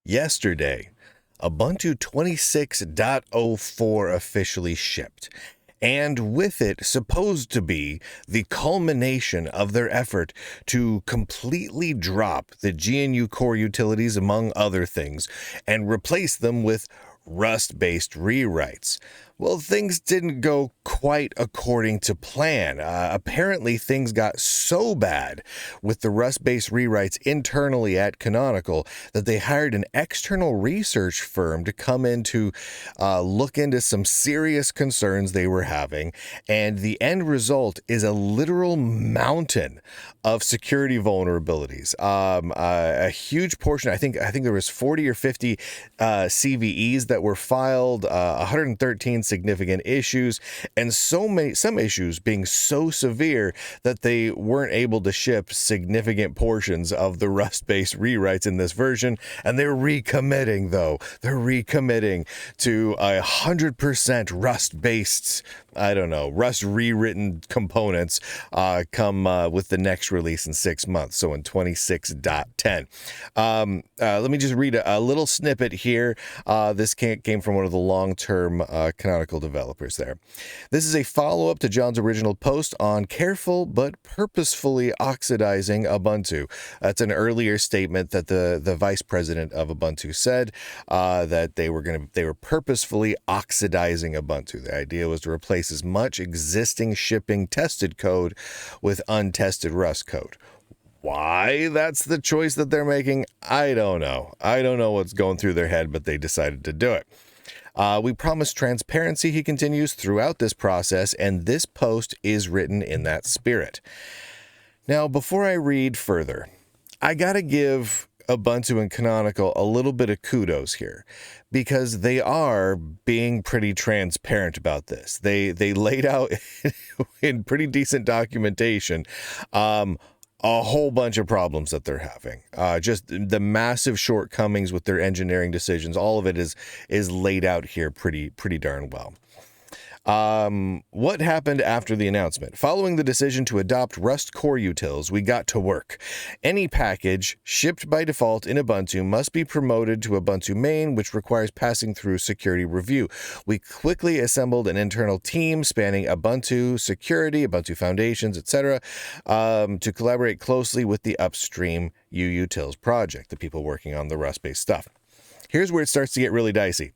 Yesterday, Ubuntu 26.04 officially shipped, and with it supposed to be the culmination of their effort to completely drop the GNU Coreutils, among other things, and replace them with Rust-based rewrites. Well, things didn't go quite according to plan. Apparently, things got so bad with the Rust-based rewrites internally at Canonical that they hired an external research firm to come in to look into some serious concerns they were having, and the end result is a literal mountain of security vulnerabilities. A huge portion, I think there was 40 or 50 CVEs that were filed, 113 significant issues, and some issues being so severe that they weren't able to ship significant portions of the Rust-based rewrites in this version, and they're recommitting, though. They're recommitting to 100% Rust-based, Rust rewritten components come with the next release in 6 months, so in 26.10. Let me just read a little snippet here. This came from one of the long-term Canonical developers there. This is a follow-up to John's original post on careful but purposefully oxidizing Ubuntu. That's an earlier statement that the vice president of Ubuntu said that they were purposefully oxidizing Ubuntu. The idea was to replace as much existing shipping tested code with untested Rust code. Why that's the choice that they're making, I don't know. I don't know what's going through their head, but they decided to do it. We promise transparency, he continues, throughout this process, and this post is written in that spirit. Now, before I read further, I gotta give Ubuntu and Canonical a little bit of kudos here, because they are being pretty transparent about this. They laid out in pretty decent documentation a whole bunch of problems that they're having. Just the massive shortcomings with their engineering decisions. All of it is laid out here pretty darn well. What happened after the announcement? Following the decision to adopt Rust Coreutils, we got to work. Any package shipped by default in Ubuntu must be promoted to Ubuntu main, which requires passing through security review. We quickly assembled an internal team spanning Ubuntu security, Ubuntu foundations, etc., to collaborate closely with the upstream Utils project, the people working on the Rust-based stuff. Here's where it starts to get really dicey.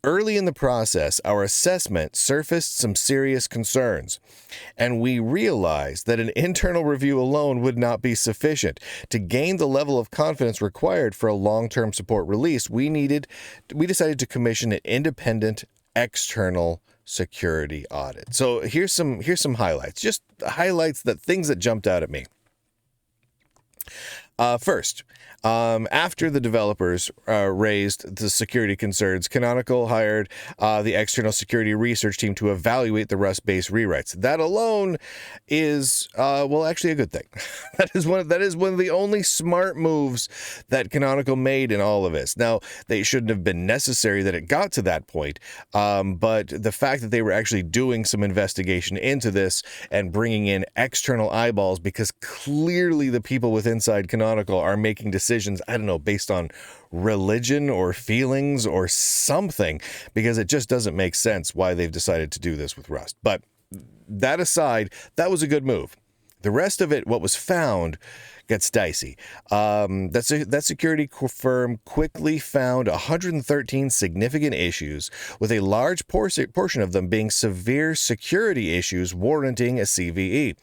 Early in the process, our assessment surfaced some serious concerns, and we realized that an internal review alone would not be sufficient. To gain the level of confidence required for a long-term support release, we decided to commission an independent external security audit. So here's some highlights, just highlights things that jumped out at me. First, after the developers raised the security concerns, Canonical hired the external security research team to evaluate the Rust-based rewrites. That alone is, actually a good thing. that is one of the only smart moves that Canonical made in all of this. Now, they shouldn't have been necessary that it got to that point, but the fact that they were actually doing some investigation into this and bringing in external eyeballs, because clearly the people with inside Canonical are making decisions, I don't know, based on religion or feelings or something, because it just doesn't make sense why they've decided to do this with Rust. But that aside, that was a good move. The rest of it, what was found, gets dicey. That security firm quickly found 113 significant issues, with a large portion of them being severe security issues warranting a CVE.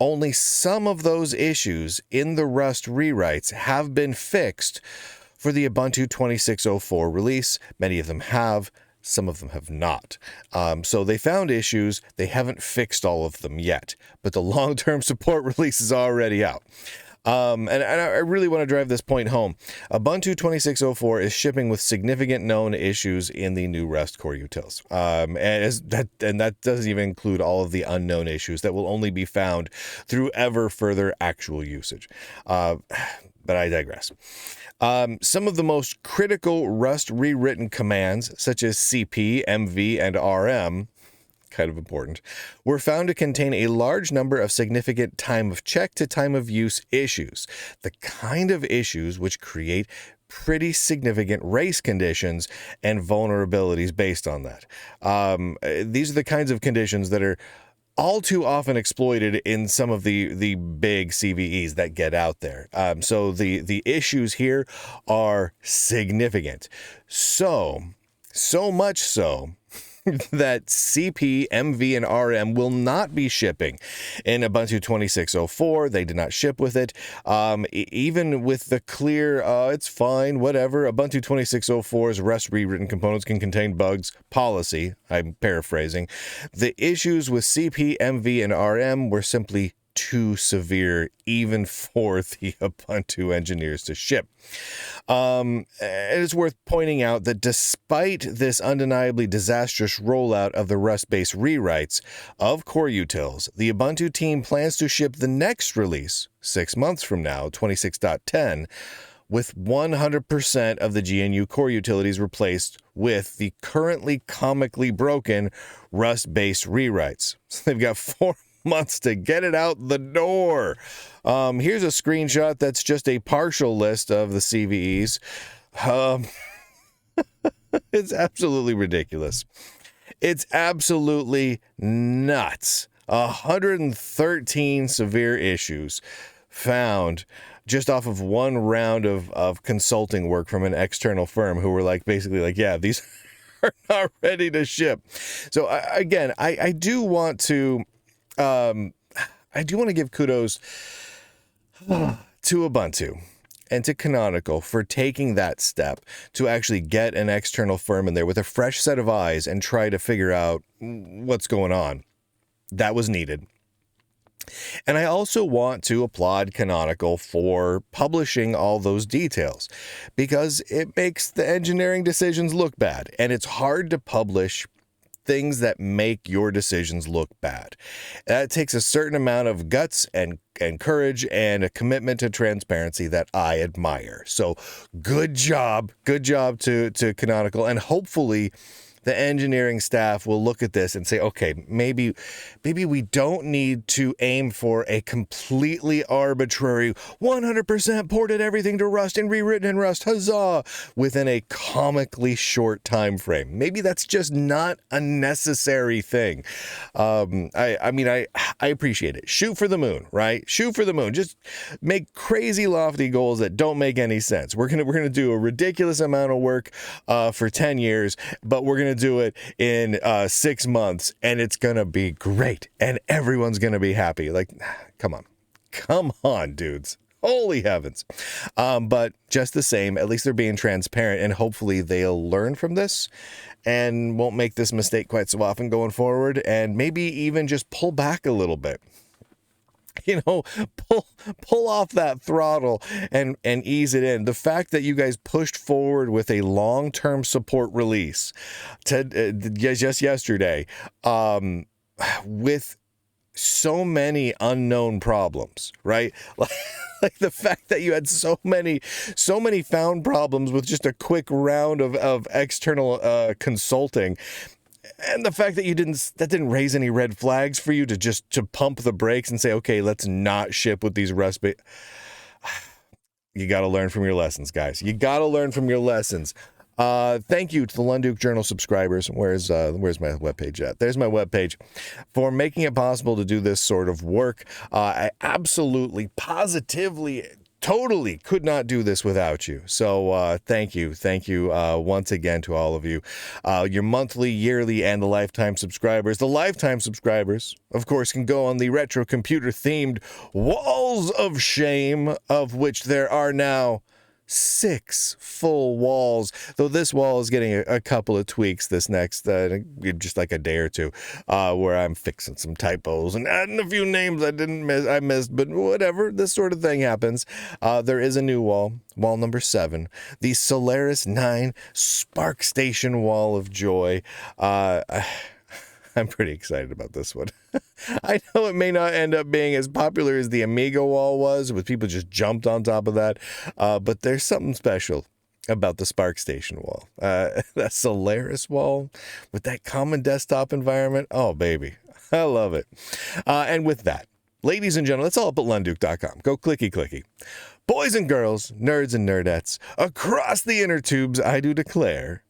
Only some of those issues in the Rust rewrites have been fixed for the Ubuntu 26.04 release. Many of them have, some of them have not. So they found issues. They haven't fixed all of them yet, but the long-term support release is already out. And I really want to drive this point home. Ubuntu 26.04 is shipping with significant known issues in the new Rust Coreutils. And that doesn't even include all of the unknown issues that will only be found through ever further actual usage. But I digress. Some of the most critical Rust rewritten commands, such as CP, MV, and RM, kind of important, were found to contain a large number of significant time of check to time of use issues, the kind of issues which create pretty significant race conditions and vulnerabilities based on that. These are the kinds of conditions that are all too often exploited in some of the big CVEs that get out there. So the issues here are significant. So much so that CP, MV, and RM will not be shipping in Ubuntu 26.04. They did not ship with it. Even with the clear, it's fine, whatever, Ubuntu 26.04's Rust rewritten components can contain bugs policy, I'm paraphrasing, the issues with CP, MV, and RM were simply too severe even for the Ubuntu engineers to ship. It is worth pointing out that despite this undeniably disastrous rollout of the Rust-based rewrites of Coreutils, the Ubuntu team plans to ship the next release 6 months from now, 26.10, with 100% of the GNU Coreutils replaced with the currently comically broken Rust-based rewrites. So they've got 4 months to get it out the door. Here's a screenshot that's just a partial list of the CVEs. It's absolutely ridiculous. It's absolutely nuts. 113 severe issues found just off of one round of consulting work from an external firm who were basically like, yeah, these are not ready to ship. So again, I do want to give kudos to Ubuntu and to Canonical for taking that step to actually get an external firm in there with a fresh set of eyes and try to figure out what's going on. That was needed. And I also want to applaud Canonical for publishing all those details, because it makes the engineering decisions look bad, and it's hard to publish things that make your decisions look bad. That takes a certain amount of guts and courage and a commitment to transparency that I admire. So good job to Canonical, and hopefully the engineering staff will look at this and say, okay, maybe we don't need to aim for a completely arbitrary 100% ported everything to Rust and rewritten in Rust, huzzah, within a comically short time frame. Maybe that's just not a necessary thing. I appreciate it. Shoot for the moon, right? Shoot for the moon. Just make crazy lofty goals that don't make any sense. We're gonna do a ridiculous amount of work for 10 years, but we're gonna do it in 6 months, and it's gonna be great, and everyone's gonna be happy. Come on, dudes. Holy heavens. But just the same, at least they're being transparent, and hopefully they'll learn from this and won't make this mistake quite so often going forward, and maybe even just pull back a little bit. Pull off that throttle and ease it in. The fact that you guys pushed forward with a long-term support release just yesterday, with so many unknown problems, right? Like the fact that you had so many found problems with just a quick round of external consulting. And the fact that that didn't raise any red flags for you to pump the brakes and say, okay, let's not ship with these Rust. You got to learn from your lessons, guys. You got to learn from your lessons. Thank you to the Lunduke Journal subscribers. Where's my webpage at? There's my webpage, for making it possible to do this sort of work. I absolutely, positively, totally could not do this without you. So thank you once again to all of you, your monthly, yearly, and the lifetime subscribers. The lifetime subscribers, of course, can go on the retro computer themed walls of shame, of which there are now 6 full walls, though this wall is getting a couple of tweaks this next just like a day or two, where I'm fixing some typos and adding a few names I missed, but whatever, this sort of thing happens. There is a new wall number 7, the Solaris 9 Spark Station Wall of Joy. I'm pretty excited about this one. I know it may not end up being as popular as the Amiga wall was, with people just jumped on top of that, but there's something special about the Spark Station wall. That Solaris wall with that common desktop environment. Oh, baby. I love it. And with that, ladies and gentlemen, it's all up at lunduke.com. Go clicky. Boys and girls, nerds and nerdettes, across the inner tubes, I do declare,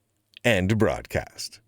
end broadcast.